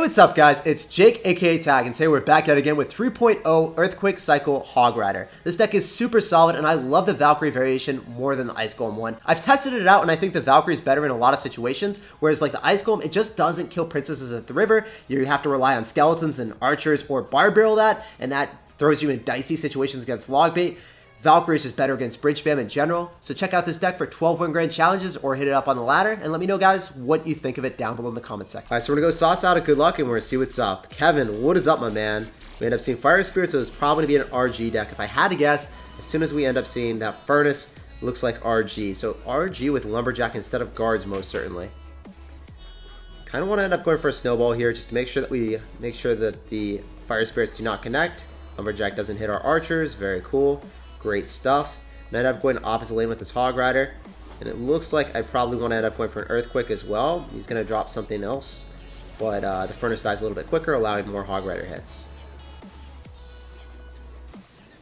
what's up guys, it's Jake aka Tag, and today we're back at it again with 3.0 Earthquake Cycle Hog Rider. This deck is super solid and I love the Valkyrie variation more than the Ice Golem one. I've tested it out and I think the Valkyrie is better in a lot of situations, whereas like the Ice Golem, it just doesn't kill princesses at the river. You have to rely on skeletons and archers or bar barrel that, and that throws you in dicey situations against log bait. Valkyrie is just better against bridge spam in general, so check out this deck for 12 win grand challenges or hit it up on the ladder, and let me know guys what you think of it down below in the comment section. Alright, so we're gonna go sauce out of good luck and we're gonna see what's up. Kevin, what is up my man? We end up seeing Fire Spirit, so it's probably gonna be an RG deck. If I had to guess, as soon as we end up seeing that Furnace, looks like RG. So RG with Lumberjack instead of guards most certainly. Kind of want to end up going for a snowball here just to make sure that the Fire Spirits do not connect. Lumberjack doesn't hit our archers, very cool. Great stuff. And I end up going opposite lane with this Hog Rider. And it looks like I probably want to end up going for an Earthquake as well. He's going to drop something else. But the Furnace dies a little bit quicker, allowing more Hog Rider hits.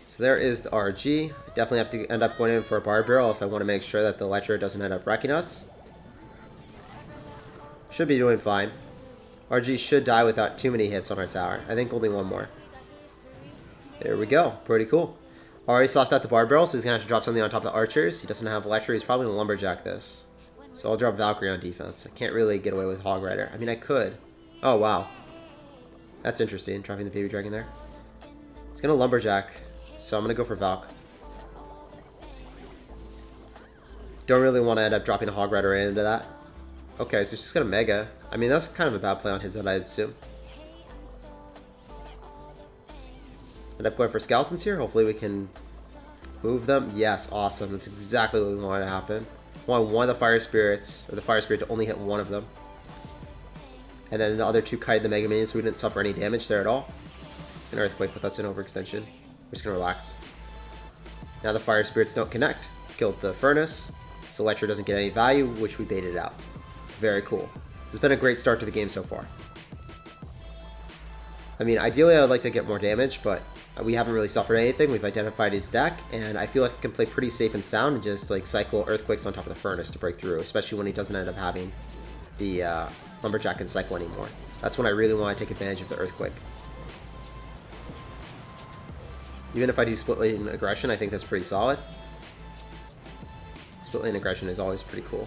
So there is the RG. I definitely have to end up going in for a Bar Barrel if I want to make sure that the Electro doesn't end up wrecking us. Should be doing fine. RG should die without too many hits on our tower. I think only one more. There we go. Pretty cool. Already sauced out the Bar Barrel, so he's going to have to drop something on top of the archers. He doesn't have Electro. He's probably going to Lumberjack this. So I'll drop Valkyrie on defense. I can't really get away with Hog Rider. I mean, I could. Oh, wow. That's interesting, dropping the Baby Dragon there. He's going to Lumberjack, so I'm going to go for Valk. Don't really want to end up dropping a Hog Rider into that. Okay, so he's just going to Mega. I mean, that's kind of a bad play on his end, I'd assume. End up going for skeletons here. Hopefully we can move them. Yes, awesome. That's exactly what we wanted to happen. We want one of the Fire Spirits, or the Fire Spirit, to only hit one of them. And then the other two kited the Mega Minion, so we didn't suffer any damage there at all. An Earthquake, but that's an overextension. We're just going to relax. Now the Fire Spirits don't connect. Killed the Furnace, so Electro doesn't get any value, which we baited out. Very cool. This has been a great start to the game so far. I mean, ideally I would like to get more damage, but we haven't really suffered anything. We've identified his deck, and I feel like he can play pretty safe and sound and just like cycle Earthquakes on top of the Furnace to break through, especially when he doesn't end up having the Lumberjack and cycle anymore. That's when I really want to take advantage of the Earthquake. Even if I do split lane aggression, I think that's pretty solid. Split lane aggression is always pretty cool.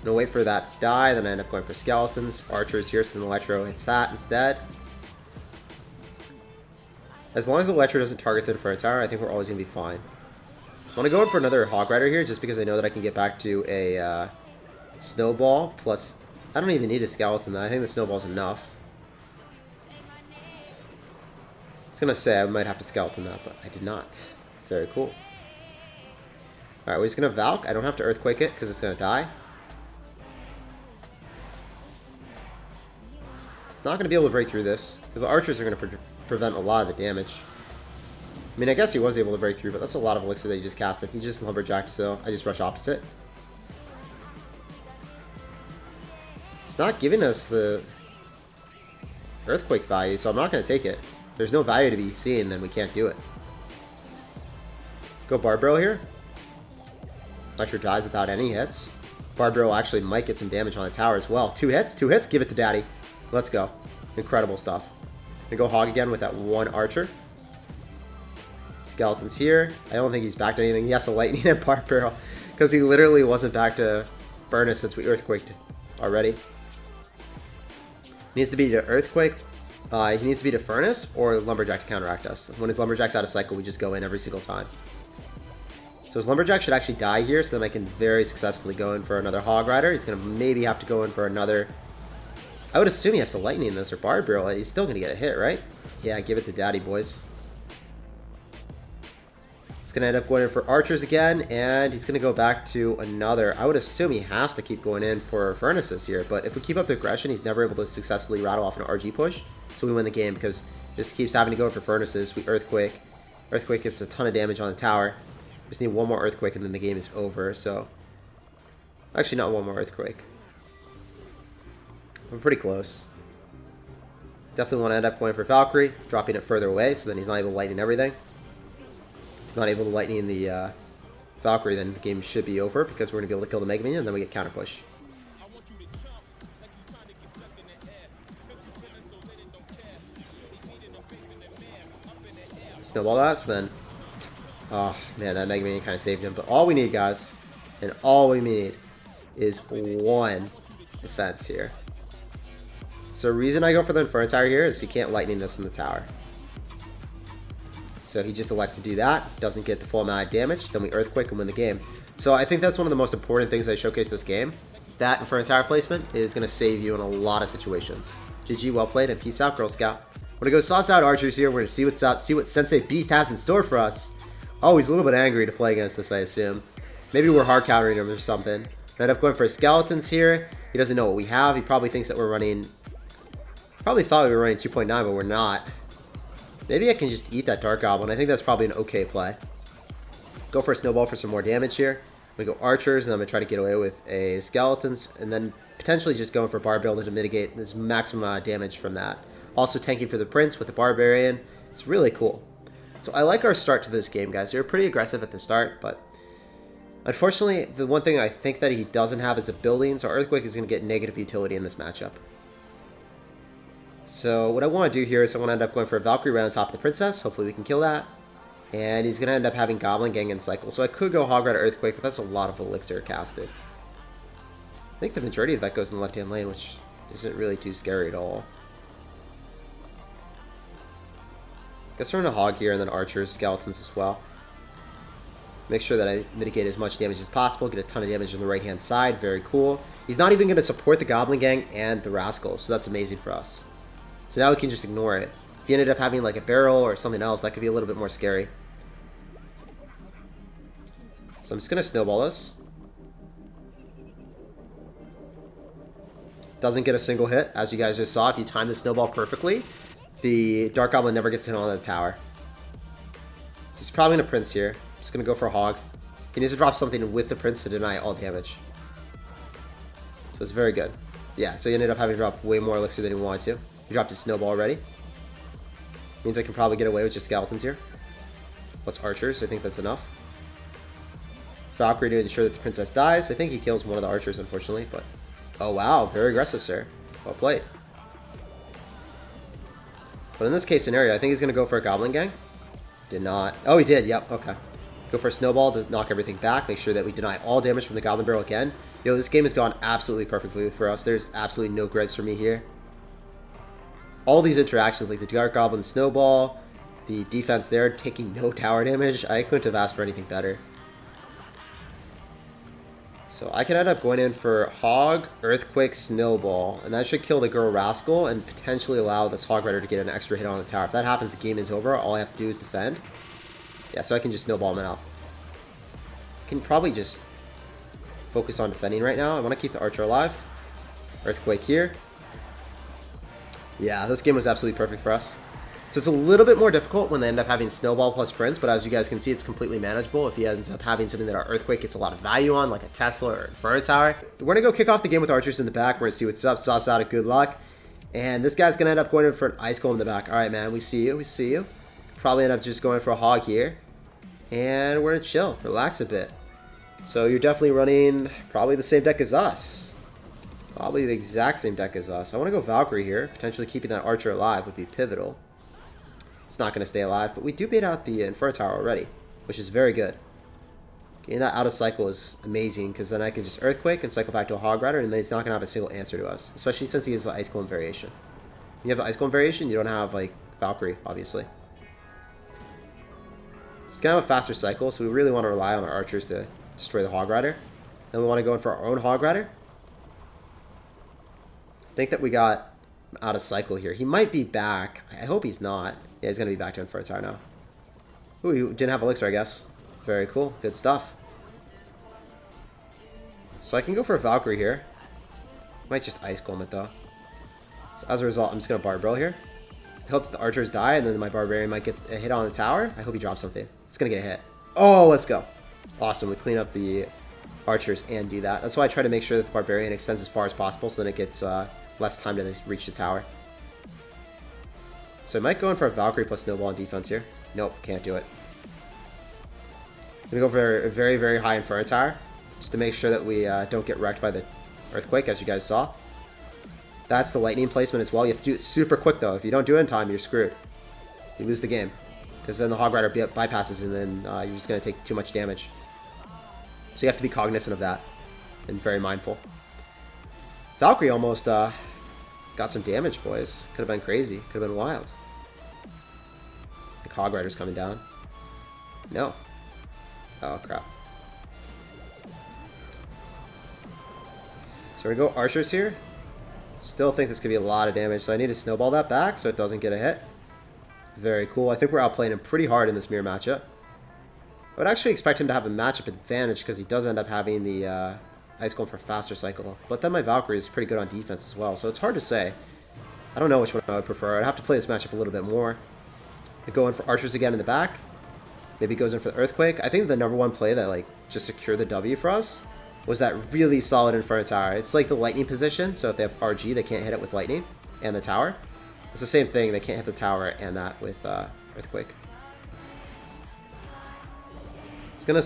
I'm gonna wait for that to die, then I end up going for skeletons. Archers here, so then Electro hits that instead. As long as the Electro doesn't target the Defense Tower, I think we're always going to be fine. I want to go in for another Hog Rider here, just because I know that I can get back to a Snowball, plus I don't even need a Skeleton, I think the Snowball's enough. I was going to say I might have to Skeleton that, but I did not. Very cool. Alright, we're just going to Valk. I don't have to Earthquake it, because it's going to die. It's not going to be able to break through this, because the Archers are going to prevent a lot of the damage. I mean, I guess he was able to break through, but that's a lot of elixir that he just casted. He just Lumberjacked, so I just rush opposite. It's not giving us the Earthquake value, so I'm not going to take it. If there's no value to be seen, then we can't do it. Go Bar Barrel here. Electro dies without any hits. Bar Barrel actually might get some damage on the tower as well. 2 hits? 2 hits? Give it to Daddy. Let's go. Incredible stuff. Gonna go Hog again with that one Archer. Skeletons here. I don't think he's back to anything. He has to Lightning and Bar Barrel because he literally wasn't back to Furnace since we Earthquaked already. Needs to be to Earthquake. He needs to be to Furnace or Lumberjack to counteract us. When his Lumberjack's out of cycle, we just go in every single time. So his Lumberjack should actually die here, so then I can very successfully go in for another Hog Rider. He's gonna maybe have to go in for another. I would assume he has to Lightning this or Bar Barrel. He's still going to get a hit, right? Yeah, give it to Daddy, boys. He's going to end up going in for Archers again, and he's going to go back to another. I would assume he has to keep going in for Furnaces here, but if we keep up the aggression, he's never able to successfully rattle off an RG push, so we win the game because he just keeps having to go in for Furnaces. We Earthquake. Earthquake gets a ton of damage on the tower. We just need one more Earthquake, and then the game is over, so. Actually, not one more Earthquake. We're pretty close. Definitely want to end up going for Valkyrie, dropping it further away, so then he's not able to lightning everything. If he's not able to lightning the Valkyrie, then the game should be over, because we're going to be able to kill the Mega Minion, and then we get counter push. snowball that, so then... Oh, man, that Mega Minion kind of saved him. But all we need, guys, and all we need is one defense here. So the reason I go for the Inferno Tower here is he can't lightning this in the tower. So he just elects to do that, doesn't get the full amount of damage, then we Earthquake and win the game. So I think that's one of the most important things I showcase this game. That Inferno Tower placement is going to save you in a lot of situations. GG, well played, and peace out, Girl Scout. We're going to go sauce out archers here. We're going to see what's up, see what Sensei Beast has in store for us. Oh, he's a little bit angry to play against this, I assume. Maybe we're hard countering him or something. I end up going for skeletons here. He doesn't know what we have. He probably thinks that we're running... Probably thought we were running 2.9, but we're not. Maybe I can just eat that Dark Goblin. I think that's probably an okay play. Go for a Snowball for some more damage here. We go Archers, and I'm going to try to get away with a Skeletons, and then potentially just going for Barbarian to mitigate this maximum amount of damage from that. Also tanking for the Prince with the Barbarian. It's really cool. So I like our start to this game, guys. We were pretty aggressive at the start, but unfortunately, the one thing I think that he doesn't have is a building, so Earthquake is going to get negative utility in this matchup. So what I want to do here is I want to end up going for a Valkyrie right on top of the Princess. Hopefully we can kill that. And he's going to end up having Goblin Gang and Cycle. So I could go Hog Rider Earthquake, but that's a lot of Elixir casted. I think the majority of that goes in the left-hand lane, which isn't really too scary at all. Guess we're going to Hog here, and then Archers, Skeletons as well. Make sure that I mitigate as much damage as possible, get a ton of damage on the right-hand side. Very cool. He's not even going to support the Goblin Gang and the Rascal, so that's amazing for us. So now we can just ignore it. If you ended up having like a barrel or something else, that could be a little bit more scary. So I'm just going to snowball this. Doesn't get a single hit, as you guys just saw. If you time the snowball perfectly, the Dark Goblin never gets hit on the tower. So he's probably going to Prince here. Just going to go for a Hog. He needs to drop something with the Prince to deny all damage. So it's very good. Yeah, so he ended up having to drop way more Elixir than he wanted to. He dropped his Snowball already. Means I can probably get away with just Skeletons here. Plus Archers, I think that's enough. Valkyrie to ensure that the Princess dies. I think he kills one of the Archers, unfortunately, but... Oh, wow. Very aggressive, sir. Well played. But in this case scenario, I think he's going to go for a Goblin Gang. Did not. Oh, he did. Yep. Okay. Go for a Snowball to knock everything back. Make sure that we deny all damage from the Goblin Barrel again. Yo, this game has gone absolutely perfectly for us. There's absolutely no gripes for me here. All these interactions, like the Dark Goblin Snowball, the defense there, taking no tower damage, I couldn't have asked for anything better. So I can end up going in for Hog, Earthquake, Snowball, and that should kill the Girl Rascal and potentially allow this Hog Rider to get an extra hit on the tower. If that happens, the game is over. All I have to do is defend. Yeah, so I can just Snowball him out. I can probably just focus on defending right now. I want to keep the Archer alive. Earthquake here. Yeah, this game was absolutely perfect for us. So it's a little bit more difficult when they end up having Snowball plus Prince, but as you guys can see, it's completely manageable if he ends up having something that our Earthquake gets a lot of value on, like a Tesla or Inferno Tower. We're going to go kick off the game with Archers in the back. We're going to see what's up, sauce out of good luck. And this guy's going to end up going in for an Ice Golem in the back. All right, man, we see you, we see you. Probably end up just going for a Hog here. And we're going to chill, relax a bit. So you're definitely running probably the same deck as us. Probably the exact same deck as us. I want to go Valkyrie here. Potentially keeping that Archer alive would be pivotal. It's not going to stay alive, but we do bait out the Inferno Tower already, which is very good. Getting that out of cycle is amazing, because then I can just Earthquake and cycle back to a Hog Rider, and then he's not going to have a single answer to us, especially since he has the Ice Golem variation. When you have the Ice Golem variation, you don't have, like, Valkyrie, obviously. It's going to have a faster cycle, so we really want to rely on our Archers to destroy the Hog Rider. Then we want to go in for our own Hog Rider. I think that we got out of cycle here. He might be back. I hope he's not. Yeah, he's going to be back to Inferno Tower now. Ooh, he didn't have Elixir, I guess. Very cool. Good stuff. So I can go for a Valkyrie here. Might just Ice Golem it, though. So as a result, I'm just going to Barbarian here. I hope that the Archers die, and then my Barbarian might get a hit on the tower. I hope he drops something. It's going to get a hit. Oh, let's go. Awesome. We clean up the Archers and do that. That's why I try to make sure that the Barbarian extends as far as possible, so then it gets less time to reach the tower. So I might go in for a Valkyrie plus Snowball on defense here. Nope, can't do it. I'm going to go for a very, very high Inferno Tower, just to make sure that we don't get wrecked by the Earthquake, as you guys saw. That's the lightning placement as well. You have to do it super quick, though. If you don't do it in time, you're screwed. You lose the game. because then the Hog Rider bypasses and then you're just going to take too much damage. So you have to be cognizant of that and very mindful. Valkyrie almost got some damage, boys. Could have been crazy. Could have been wild. The Hog Rider's coming down. No. Oh, crap. So we're going to go Archers here. Still think this could be a lot of damage, so I need to snowball that back so it doesn't get a hit. Very cool. I think we're outplaying him pretty hard in this mirror matchup. I would actually expect him to have a matchup advantage because he does end up having the Ice Golem for faster cycle. But then my Valkyrie is pretty good on defense as well, so it's hard to say. I don't know which one I would prefer. I'd have to play this matchup a little bit more. I'd go in for Archers again in the back. Maybe goes in for the Earthquake. I think the #1 play that like just secured the W for us was that really solid Inferno Tower. It's like the lightning position, so if they have RG, they can't hit it with lightning and the tower. It's the same thing, they can't hit the tower and that with Earthquake. It's gonna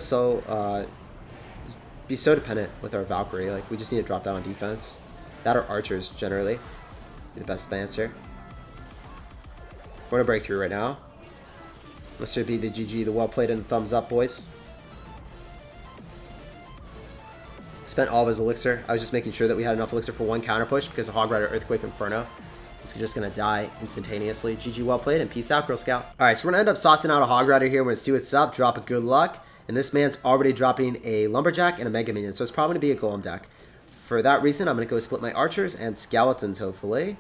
be so dependent with our Valkyrie. Like, we just need to drop that on defense. That or Archers, generally. Be the best answer. We're gonna break through right now. This should be the GG, the well played and the thumbs up, boys. Spent all of his elixir. I was just making sure that we had enough elixir for one counter push because of Hog Rider, Earthquake, Inferno. He's just going to die instantaneously. GG, well played, and peace out, Girl Scout. Alright, so we're going to end up saucing out a Hog Rider here. We're going to see what's up, drop a good luck. And this man's already dropping a Lumberjack and a Mega Minion, so it's probably going to be a Golem deck. For that reason, I'm going to go split my Archers and Skeletons, hopefully.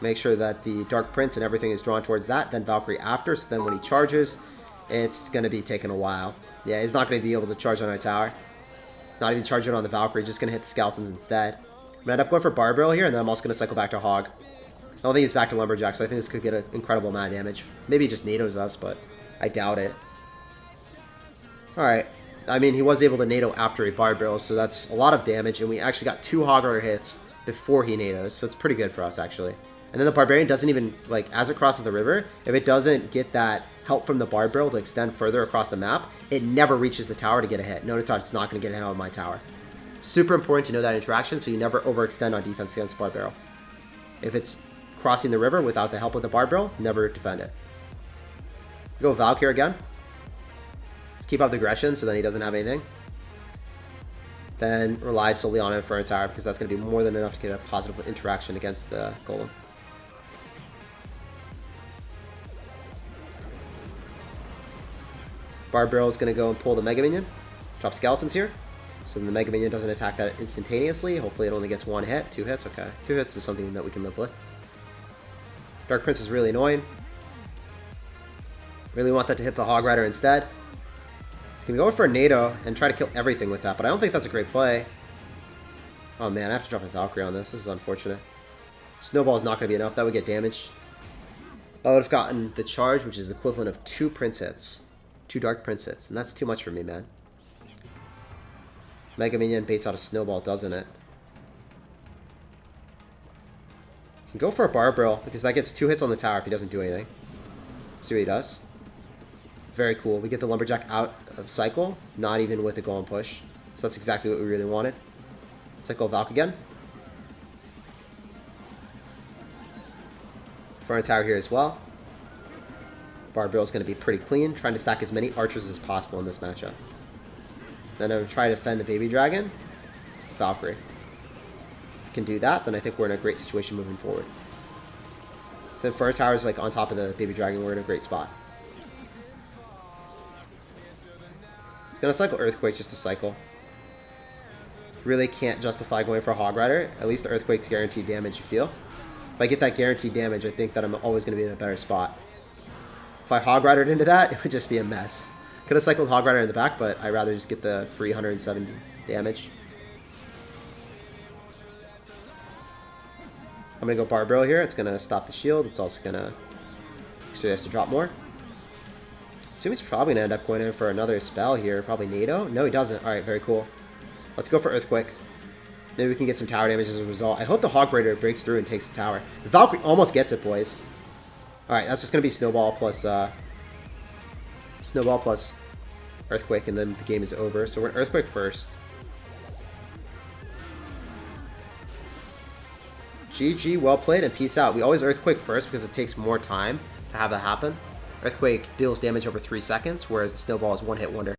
Make sure that the Dark Prince and everything is drawn towards that, then Valkyrie after, so then when he charges, it's going to be taking a while. Yeah, he's not going to be able to charge on our tower. Not even charging on the Valkyrie, just going to hit the Skeletons instead. I'm going to end up going for Barbarrel here, and then I'm also going to cycle back to Hog. I don't think he's back to Lumberjack, so I think this could get an incredible amount of damage. Maybe he just NATOs us, but I doubt it. Alright. I mean, he was able to NATO after he Barbarrel, so that's a lot of damage, and we actually got 2 Hog Rider hits before he NATOs, so it's pretty good for us, actually. And then the Barbarian doesn't even, like, as it crosses the river, if it doesn't get that help from the Barbarrel to extend further across the map, it never reaches the tower to get a hit. Notice how it's not going to get a hit on my tower. Super important to know that interaction, so you never overextend on defense against Barbarrel. If it's crossing the river without the help of the Barbarrel, never defend it. Go Valkyrie again. Let's keep up the aggression so then he doesn't have anything. Then rely solely on Inferno Tower because that's going to be more than enough to get a positive interaction against the Golem. Barbarrel is going to go and pull the Mega Minion. Drop Skeletons here. So the Mega Minion doesn't attack that instantaneously. Hopefully it only gets 1 hit. 2 hits, okay. 2 hits is something that we can live with. Dark Prince is really annoying. Really want that to hit the Hog Rider instead. He's going to go for a NATO and try to kill everything with that, but I don't think that's a great play. Oh man, I have to drop a Valkyrie on this. This is unfortunate. Snowball is not going to be enough. That would get damaged. I would have gotten the charge, which is the equivalent of 2 Prince hits. 2 Dark Prince hits, and that's too much for me, man. Mega Minion baits out a Snowball, doesn't it? You can go for a Barbarrel, because that gets 2 hits on the tower if he doesn't do anything. See what he does. Very cool. We get the Lumberjack out of cycle, not even with a Golem push. So that's exactly what we really wanted. Cycle Valk again. Front tower here as well. Barbarrel is going to be pretty clean, trying to stack as many Archers as possible in this matchup. Then I would try to defend the Baby Dragon. Just Valkyrie. If we can do that, then I think we're in a great situation moving forward. If the Inferno Tower is like on top of the Baby Dragon, we're in a great spot. He's going to cycle Earthquake just to cycle. Really can't justify going for a Hog Rider. At least the Earthquake's guaranteed damage, you feel. If I get that guaranteed damage, I think that I'm always going to be in a better spot. If I Hog Ridered into that, it would just be a mess. Could have cycled Hog Rider in the back, but I'd rather just get the free 170 damage. I'm going to go Barbarrel here. It's going to stop the shield. It's also going to... So he has to drop more. I assume he's probably going to end up going in for another spell here. Probably NATO? No, he doesn't. Alright, very cool. Let's go for Earthquake. Maybe we can get some tower damage as a result. I hope the Hog Rider breaks through and takes the tower. The Valkyrie almost gets it, boys. Alright, that's just going to be Snowball plus Earthquake, and then the game is over. So we're in Earthquake first. GG, well played, and peace out. We always Earthquake first because it takes more time to have that happen. Earthquake deals damage over 3 seconds, whereas the Snowball is one hit wonder.